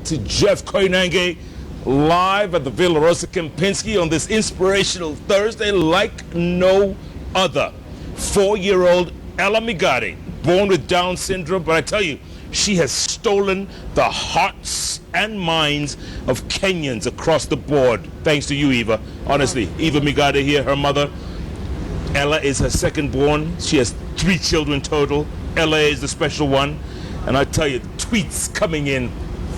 to Jeff Koinange live at the Villa Rosa Kempinski on this inspirational Thursday like no other. 4-year-old Ella Migade, born with Down syndrome, but I tell you, she has stolen the hearts and minds of Kenyans across the board. Thanks to you, Eva. Honestly, Eva Migade here, her mother. Ella is her second born. She has 3 children total. Ella is the special one. And I tell you, tweets coming in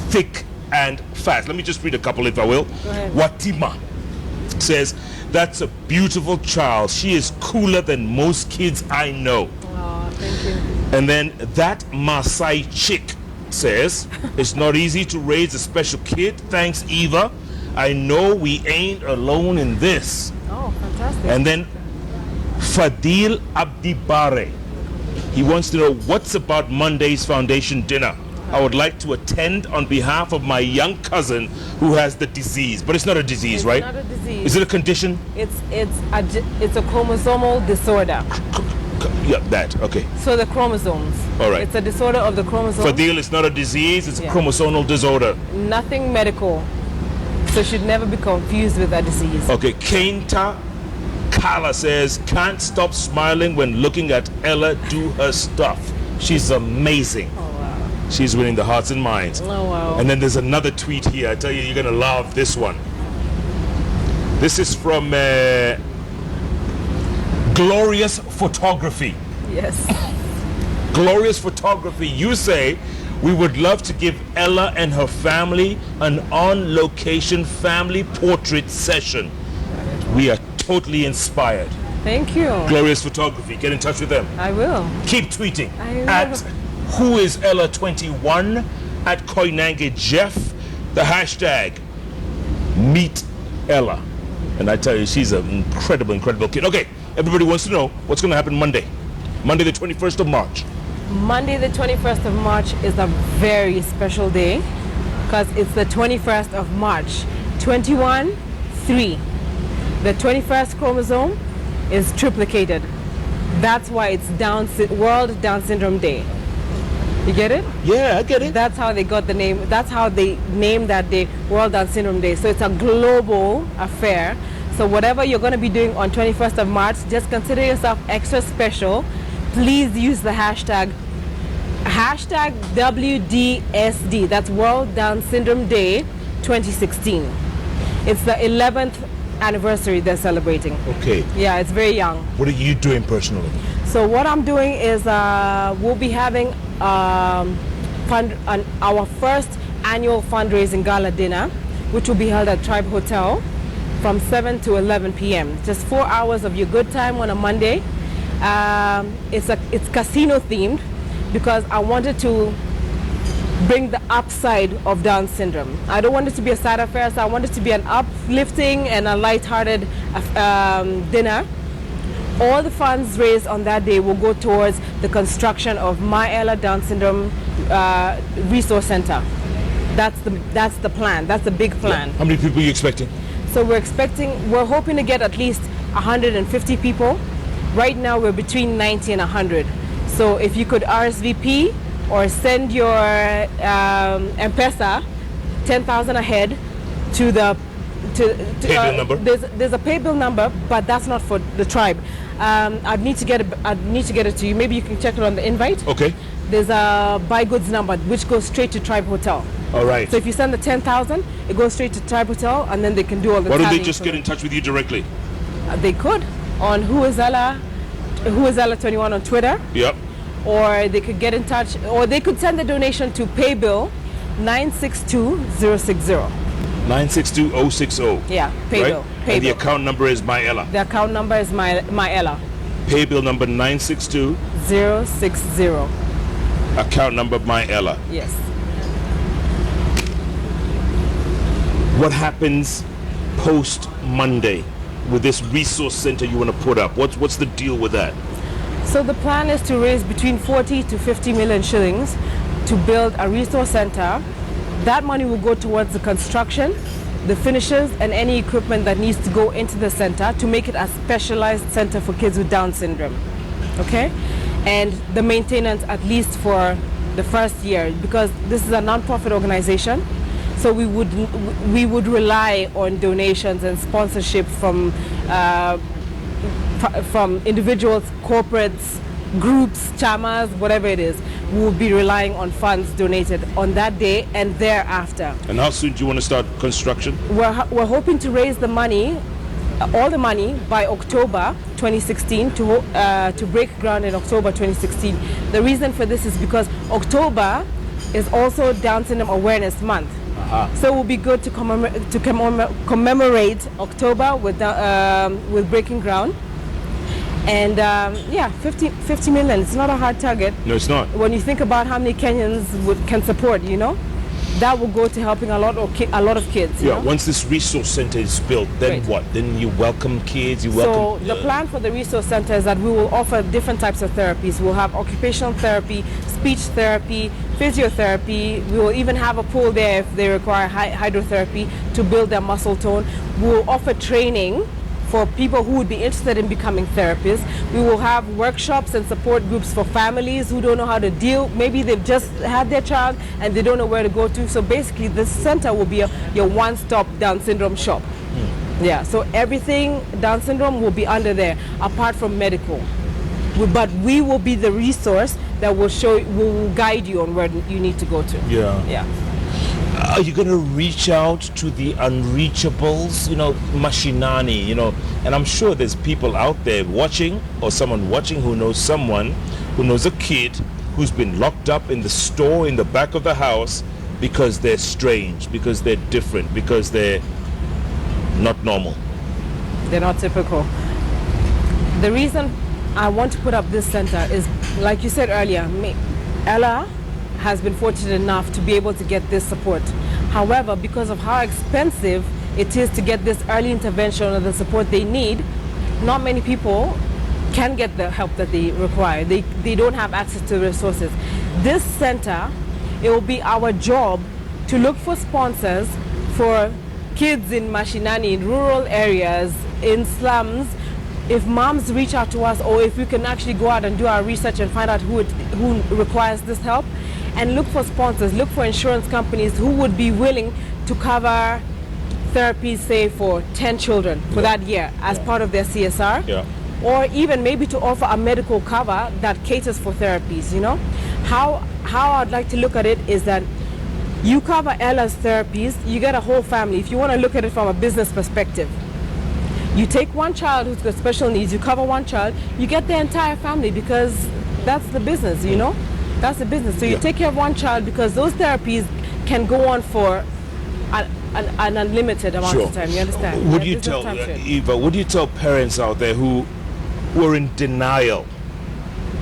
thick and fast. Let me just read a couple if I will. Go ahead. Watima says, "That's a beautiful child. She is cooler than most kids I know." Oh, thank you. And then that Maasai chick says, "It's not easy to raise a special kid. Thanks, Eva. I know we ain't alone in this." Oh, fantastic. And then Fadil Abdibare, he wants to know what's about Monday's foundation dinner. "I would like to attend on behalf of my young cousin who has the disease." But it's not a disease, right? It's not a disease. Is it a condition? It's a chromosomal disorder. Yeah, that. Okay. So the chromosomes. All right. It's a disorder of the chromosomes. Fadil, it's not a disease, it's a chromosomal disorder. Nothing medical. So should never be confused with that disease. Okay, Kainta Kala says, "Can't stop smiling when looking at Ella do her stuff. She's amazing." Oh wow. She's winning the hearts and minds. Oh wow. And then there's another tweet here. I tell you, you're gonna love this one. This is from Glorious Photography. Yes. Glorious Photography. You say, "We would love to give Ella and her family an on-location family portrait session. We are totally inspired." Thank you. Glorious Photography. Get in touch with them. I will. Keep tweeting I will. at whoisella21, at Koinange Jeff, the hashtag Meet Ella. And I tell you, she's an incredible kid. Okay, everybody wants to know what's going to happen Monday the 21st of March. Monday the 21st of March is a very special day because it's the 21st of March. 21-3. The 21st chromosome is triplicated. That's why it's World Down Syndrome Day. You get it? Yeah, I get it. That's how they got the name. That's how they named that day World Down Syndrome Day. So it's a global affair. So whatever you're going to be doing on 21st of March, just consider yourself extra special. Please use the hashtag WDSD. That's World Down Syndrome Day 2016. It's the 11th anniversary they're celebrating. Okay. Yeah, it's very young. What are you doing personally? So what I'm doing is we'll be having our first annual fundraising gala dinner, which will be held at Tribe Hotel from 7 to 11 p.m. Just 4 hours of your good time on a Monday. It's casino themed because I wanted to bring the upside of Down syndrome. I don't want it to be a sad affair, so I want it to be an uplifting and a light-hearted dinner. All the funds raised on that day will go towards the construction of My Ella Down Syndrome Resource Center. That's the plan. That's the big plan. How many people are you expecting? So we're hoping to get at least 150 people. Right now we're between 90 and 100. So if you could RSVP or send your M-Pesa 10,000 ahead to the pay bill number. There's a pay bill number, but that's not for the tribe. I'd need to get it to you. Maybe you can check it on the invite. Okay. There's a buy goods number which goes straight to Tribe Hotel. All right. So if you send the 10,000, it goes straight to Tribe Hotel, and then they can do all the. Why don't they just get in touch with you directly? They could on whoisella21 on Twitter. Yep. Or they could get in touch, or they could send the donation to paybill 962060. 962060. Yeah, paybill. Right? And the account number is My Ella. The account number is My Ella. Paybill number 962060. Account number My Ella. Yes. What happens post Monday with this resource center you want to put up? What's the deal with that? So the plan is to raise between 40 to 50 million shillings to build a resource center. That money will go towards the construction, the finishes, and any equipment that needs to go into the center to make it a specialized center for kids with Down syndrome. Okay? And the maintenance at least for the first year, because this is a non-profit organization So we would rely on donations and sponsorship from individuals, corporates, groups, chamas, whatever it is. We will be relying on funds donated on that day and thereafter. And how soon do you want to start construction? We're hoping to raise the money, all the money, by October 2016 to break ground in October 2016. The reason for this is because October is also Down Syndrome Awareness Month. So it will be good to commemorate October with breaking ground. And yeah, 50 million, it's not a hard target. No, it's not. When you think about how many Kenyans can support, you know, that will go to helping a lot of kids. You know? Once this resource center is built, then what? Then you welcome kids, So the plan for the resource center is that we will offer different types of therapies. We'll have occupational therapy, speech therapy, physiotherapy. We will even have a pool there if they require hydrotherapy to build their muscle tone. We'll offer training for people who would be interested in becoming therapists. We will have workshops and support groups for families who don't know how to deal. Maybe they've just had their child and they don't know where to go to. So basically this center will be your one-stop Down syndrome shop. Yeah, so everything Down syndrome will be under there, apart from medical. But we will be the resource that will guide you on where you need to go to. Yeah. Are you going to reach out to the unreachables, you know, mashinani, you know, and I'm sure there's people out there watching, or someone watching who knows someone who knows a kid who's been locked up in the store in the back of the house because they're strange, because they're different, because they're not normal. They're not typical. The reason I want to put up this center is, like you said earlier, Ella has been fortunate enough to be able to get this support. However, because of how expensive it is to get this early intervention or the support they need, not many people can get the help that they require. They don't have access to resources. This center, it will be our job to look for sponsors for kids in mashinani, in rural areas, in slums. If moms reach out to us, or if we can actually go out and do our research and find out who requires this help, and look for sponsors, look for insurance companies who would be willing to cover therapies, say, for 10 children for that year as part of their CSR. Or even maybe to offer a medical cover that caters for therapies, you know? How I'd like to look at it is that you cover Ella's therapies, you get a whole family. If you want to look at it from a business perspective, you take one child who's got special needs, you cover one child, you get the entire family, because that's the business, you know? That's the business. So you take care of one child, because those therapies can go on for an unlimited amount of time. You understand? Would you tell, Eva, would you tell parents out there who are in denial?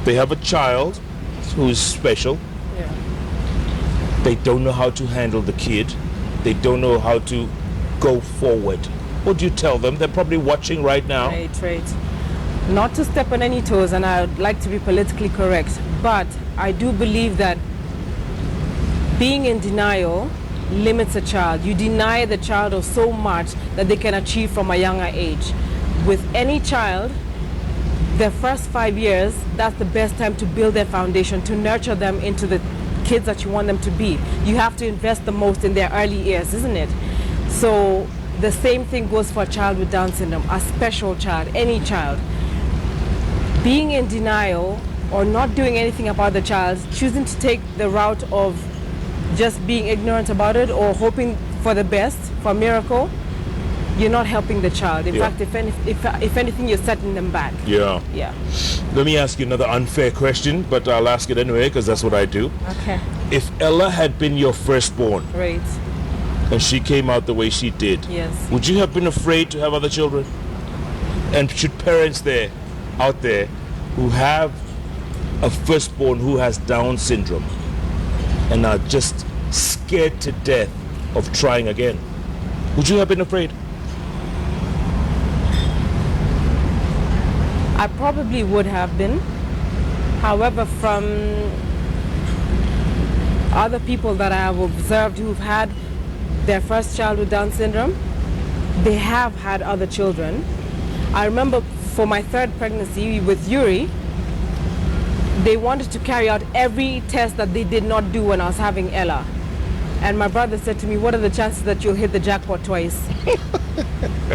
They have a child who is special. They don't know how to handle the kid. They don't know how to go forward. What do you tell them? They're probably watching right now. Right. Not to step on any toes, and I would like to be politically correct, but I do believe that being in denial limits a child. You deny the child of so much that they can achieve from a younger age. With any child, their first 5 years, that's the best time to build their foundation, to nurture them into the kids that you want them to be. You have to invest the most in their early years, isn't it? So the same thing goes for a child with Down syndrome, a special child, any child. Being in denial or not doing anything about the child, choosing to take the route of just being ignorant about it or hoping for the best, for a miracle, you're not helping the child. In fact, if anything, you're setting them back. Yeah. Let me ask you another unfair question, but I'll ask it anyway, because that's what I do. Okay. If Ella had been your firstborn, right, and she came out the way she did, yes, would you have been afraid to have other children? And should parents out there who have a firstborn who has Down syndrome and are just scared to death of trying again, would you have been afraid? I probably would have been. However, from other people that I have observed who've had their first child with Down syndrome, they have had other children. I remember for my third pregnancy with Yuri, they wanted to carry out every test that they did not do when I was having Ella. And my brother said to me, what are the chances that you'll hit the jackpot twice?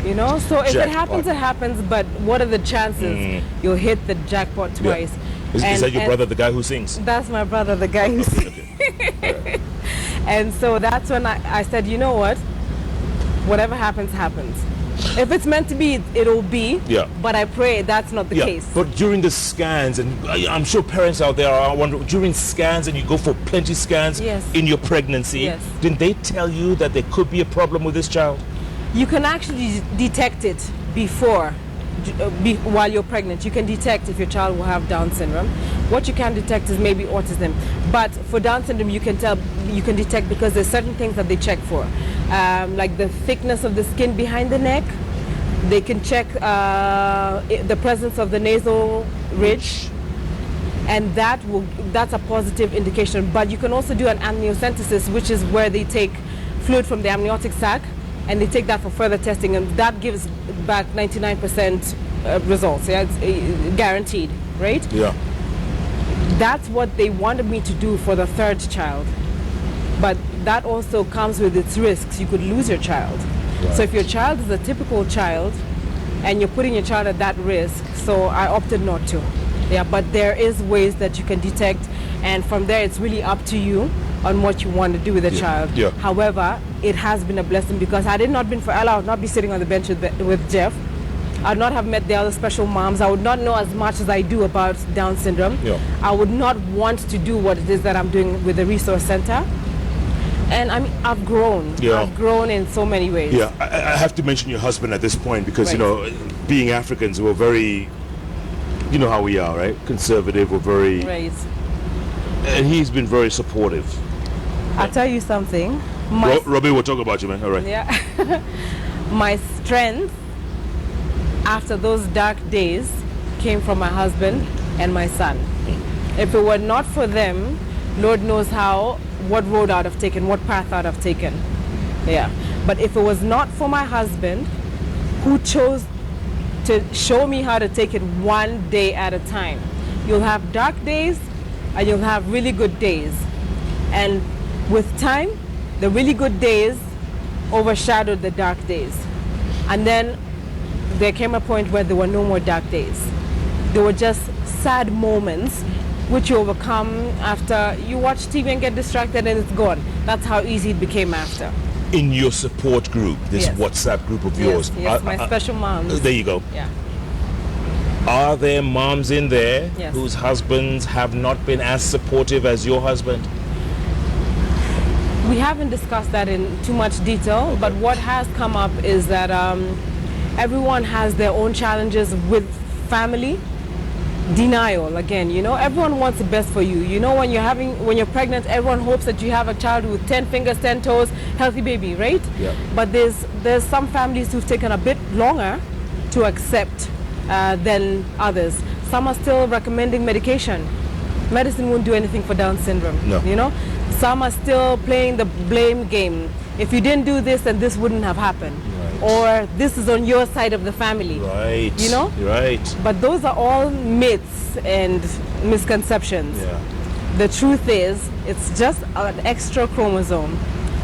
You know, so if it happens, it happens, but what are the chances you'll hit the jackpot twice? Is that your brother, the guy who sings? That's my brother, the guy who sings. Okay. And so that's when I said, you know what? Whatever happens, happens. If it's meant to be, it'll be. Yeah. But I pray that's not the case. But during the scans, and I'm sure parents out there are wondering, during scans, and you go for plenty scans in your pregnancy, didn't they tell you that there could be a problem with this child? You can actually detect it before, while you're pregnant. You can detect if your child will have Down syndrome. What you can detect is maybe autism. But for Down syndrome, you can detect because there's certain things that they check for. Like the thickness of the skin behind the neck. They can check the presence of the nasal ridge, and that's a positive indication. But you can also do an amniocentesis, which is where they take fluid from the amniotic sac, and they take that for further testing, and that gives back 99% results. Yeah, it's guaranteed, right? Yeah. That's what they wanted me to do for the third child. But that also comes with its risks. You could lose your child. Right. So if your child is a typical child and you're putting your child at that risk, so I opted not to. Yeah, but there is ways that you can detect, and from there it's really up to you on what you want to do with the child. Yeah. However, it has been a blessing because had it not been for Ella, I would not be sitting on the bench with Jeff. I would not have met the other special moms. I would not know as much as I do about Down syndrome. Yeah. I would not want to do what it is that I'm doing with the resource center. And I've grown. Yeah. I've grown in so many ways. Yeah, I have to mention your husband at this point because, you know, being Africans, we're very, you know how we are, right? Conservative, we're very... Right. And he's been very supportive. I'll tell you something. Robbie, we'll talk about you, man. All right. Yeah. My strength after those dark days came from my husband and my son. If it were not for them, Lord knows what road I'd have taken, what path I'd have taken. Yeah. But if it was not for my husband, who chose to show me how to take it one day at a time. You'll have dark days and you'll have really good days. And with time, the really good days overshadowed the dark days. And then there came a point where there were no more dark days. There were just sad moments which you overcome after you watch TV and get distracted and it's gone. That's how easy it became after. In your support group, this WhatsApp group of yours. Yes, my special moms. There you go. Yeah. Are there moms in there Yes. whose husbands have not been as supportive as your husband? We haven't discussed that in too much detail, but what has come up is that everyone has their own challenges with family. Denial again, you know, everyone wants the best for you. You know, when you're pregnant, everyone hopes that you have a child with 10 fingers, 10 toes, healthy baby, right? Yeah. But there's some families who've taken a bit longer to accept than others. Some are still recommending medication. Medicine won't do anything for Down syndrome. No. You know, some are still playing the blame game. If you didn't do this, then this wouldn't have happened. Right. Or this is on your side of the family. Right. You know? Right. But those are all myths and misconceptions. Yeah. The truth is, it's just an extra chromosome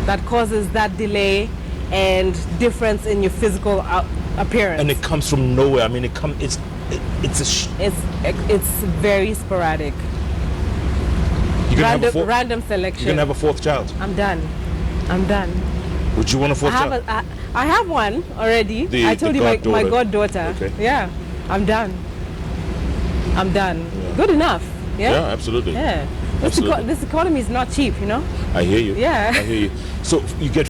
that causes that delay and difference in your physical appearance. And it comes from nowhere. I mean, it's very sporadic. Random selection. You can have a fourth child. I'm done. Would you want a fourth child? I have one already. I told you my goddaughter. Okay. Yeah, I'm done. Yeah. Good enough. Yeah. Yeah, absolutely. Yeah. Absolutely. This economy is not cheap, you know. I hear you. Yeah. I hear you. So you get